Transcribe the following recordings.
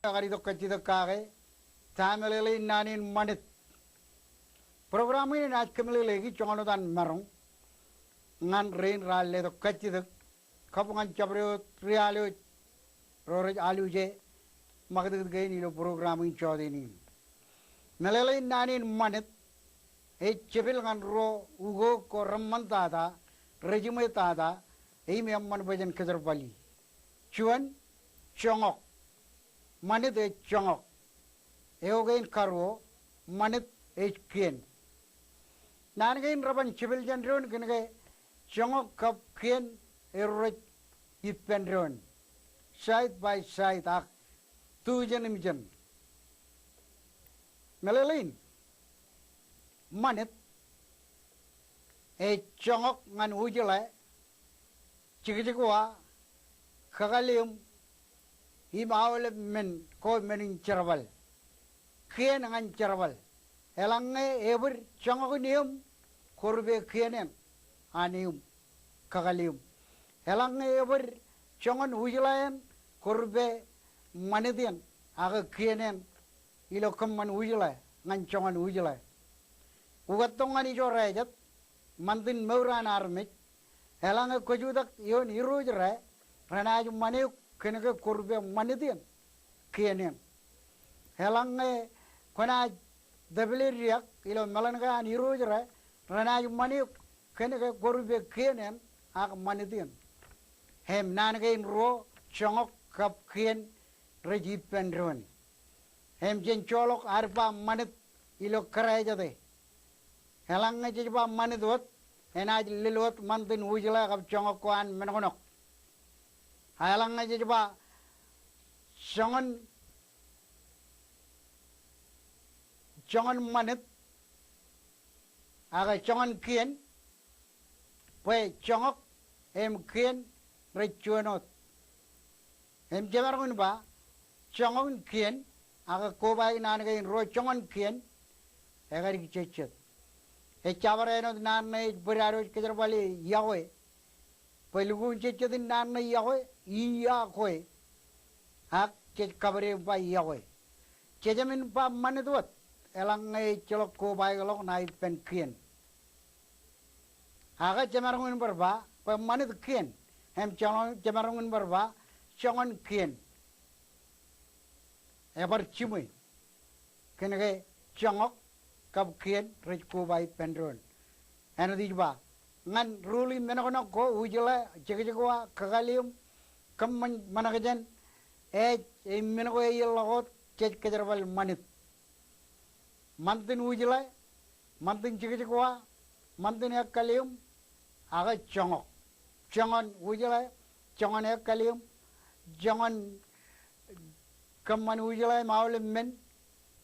Agarido kachida kage, tamelele nanin manit. Program ini nas kemele lagi chongono dan marong. Ngan rain ralle do kachida, kapungan chabreo trialio, roraj aluje, magdad gay nilo program ini chodini. Melele nanin manit, chepil ngan ro ugo ko ramman tada, rejume tada, me amman bajan kejar bali. Chuan chongok. Manit e chongok. Eogain karo manit e kien. Nangain raban chibil janron kinage chongok kap kien eroj ipendron. Side by side ak tu janim jan. Melelin manit e chongok ngan ujala chikikwa kagalium Imawal men ko menin cerabal, kien ngan cerabal, elange eber changonium korbe kienen anium kagalium, elange eber changon ujulayan korbe manidian aga kienen ilokam man ujulay ngan changon ujulay, ugatong ani jorajat mantin mauran armit, elange kojudak yon irujray ranaj maniuk kenege korbe manidian kienen helange kona dabiliriak ilo melanga anirujra ranaj maniuk kenege korbe kienen ak manidian hem nanage ro chongok kap kien reji pendron hem jen cholok arpa manit ilo karajade helange jiba manidot enaj lilot mantin ujla kap chongok kwan menonok Halang aja coba jangan manit aga jangan kien we jongok em kien rechuanot em jamarun ba jangan kien aga kobai nan gain ro jangan kien agar kicecet e chabareno nan nei beraro kejar bali yawe pelugun cecetin nan nei yawe iya koy hak cek kabare ba iya koy cejamin ba manedot elang ngai celok ko bai galok nai pen kien aga cemarungun berba pa maned kien hem calon cemarungun berba chongon kien ebar cimui kenege chongok kap kien rech ko bai pendron eno dijba ngan ruli menokno ko ujela cekwa kagalium kam managajan menoko yelokot cek kejarwal manit mantin ujila mantin cekwa mantin kalium aga chongok chongon ujila chongon kalium jangan kaman ujila maule men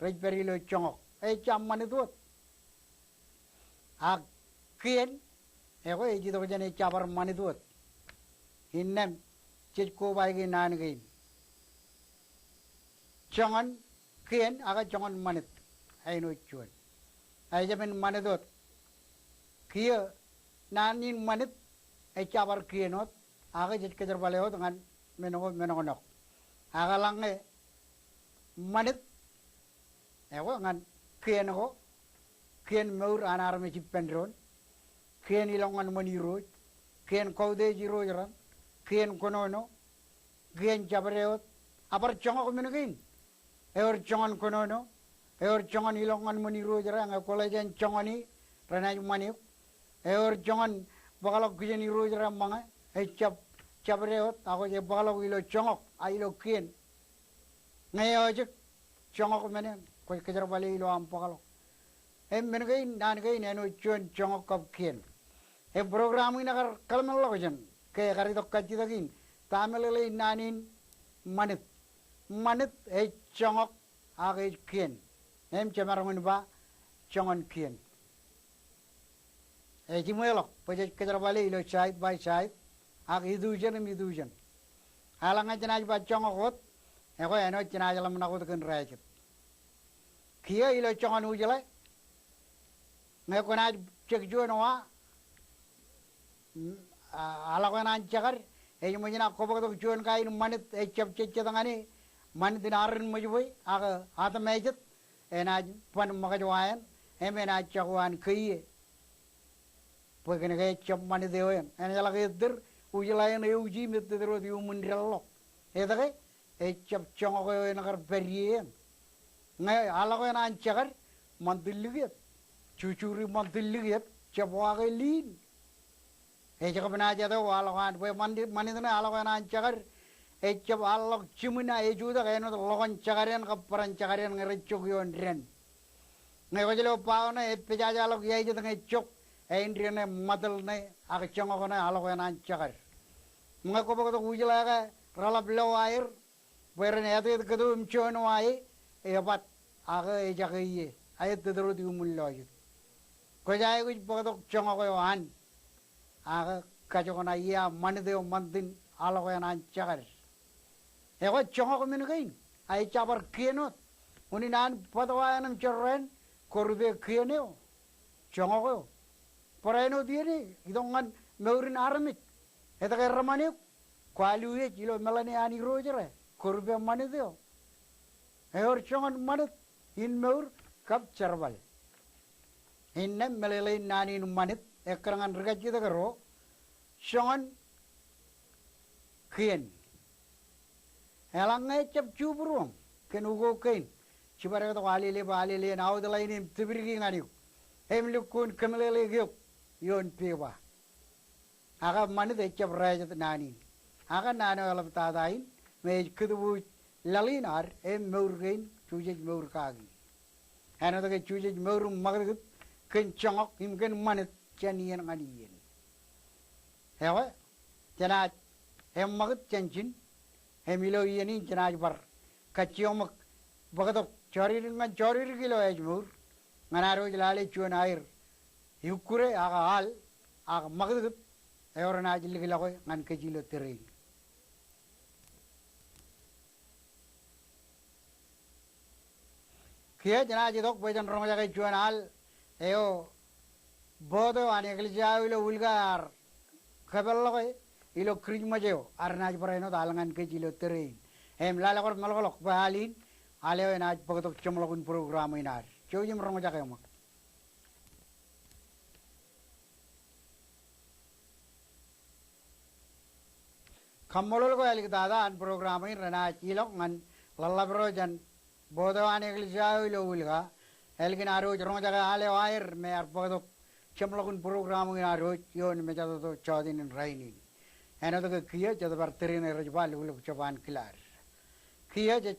rejperilo chongok cham manitut ak kien ego ejito jane chabar manitut hinnem cekko baigi nan gain jangan kien aga jangan manit aino chuan ai jamin manidot kia nanin manit ai chabar kienot aga jekke jarbaleo dengan menonok aga lange manit ego ngan kien go kien meur anar me cipendron kien ilongan maniro kien kaude jiro jaran kien konono kien jabareot apar chongok menugin eor chongan konono eor chongan ilongan maniro jara nga kolajen chongani ranaj maniuk eor chongan bagalok kien iro jara manga e jabareot ako je bagalok ilo chongok ailo kien ngayo je chongok menen ko kejar bali ilo am bagalok em menugin dan gain eno chuan chongok kap kien e program ini agar kalman lokojen ke kari tokka citagin tamelele nanin manit e chongok age kien em cemarangun ba chongon kien e jimuelok paje kejar bali ilo side by side ag idujan halanga jenaj ba chongok hot ego eno jenaj lam nakut ken rajit kia ilo chongon ujale ngekonaj cek juanwa ala ko nan cakar e mo nyina ko bagdo juan kain manit e chap cecetangani man din arin majway aga ata majit enaj pan magajwayan emena chakwan kiye pagene ge chop man dewen en jala ge dir ujlayan e uji mit dero di umundrello edage e chop chongo ge nagar berien ngai alago na anchagar mandilliget chuchuri mandilliget chapwa ge lin e jaga bana jada walagan we manidna alago na anchagar e chop alog chimuna e juda ge no logon chagaren ka paran chagaren ngere chogyon ren ngai wajelo paona e pejajalo ge jada ngai chok Indriane madal ne aga chongo na alago na anchagar mga ko bago ujlaga ralablo air weren ede kedu mchono ai e bat aga e jagaye ayet dero di umullo yu ko jay ko bago chongo ko an aga kajo na ya mande mandin alago na anchagar e ko chongo ko min gain ai chabar kieno uni nan padwayanam chorren korbe kieneo chongo ko Poreno diene idongan meurin armit eta ke ramane kwaluye kilo melane ani rojere korbe mane deo eor chongan manut in meur kap charbal inne melele nani manit ekrangan regaji de garo chongan kien elangai chap chubruang ken ugo kain chibare to alile naud lain tibirgi ngani emlukun kemelele gyok yon pewa aga mani de chap rajat nani aga nano alam tadain me kudu lalinar meurgain chuje meur kagi hano de chuje meur magad ken changok imgen manit chanien nganien hewa jana magad chanchin hemilo yeni jana bar kachiom bagado chorir kilo ejmur nganaro jalale chuan air yukure aga hal aga magad eorana jilgila ko ngan kejilo tereng kia jana jidok bejan rong jaga chuan hal eo bodo ane gelja ilo ulgar kabello ko ilo kring majeo arnaj pareno dalangan kejilo tereng em lala kor malgolok balin aleo enaj bogodok chomlogun program inar chojim rong jaga mak Kamolol ko alik dada an program in rana chilok ngan lalabro jan bodo ane glisau ilo ulga elgin aro jrong jaga ale wair me arpodok chemlogun program in aro yon me jado to chodin in rainin eno to kiya jado barterin rajbal uluk choban kilar kiya je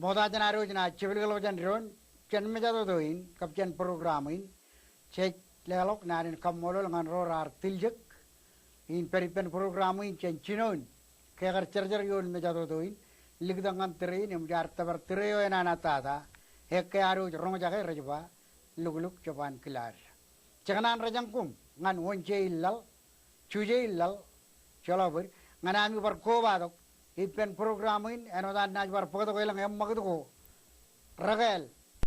boda jan aro jan chibilgalo jan ron chen me jado to in kapjan program in che lelok narin kamolol ngan ro ar tiljek in peripen program in chenchinon kegar charger yon me jado doin ligdangan trein em jarta bar treo enana tada hekke aru rong jaga rejba lugluk coban kilar cekanan rajangkum ngan wonche illal chuje illal cholabur nganami bar ko badok ipen program in enodan naj bar podo ko lang em magdo ko ragal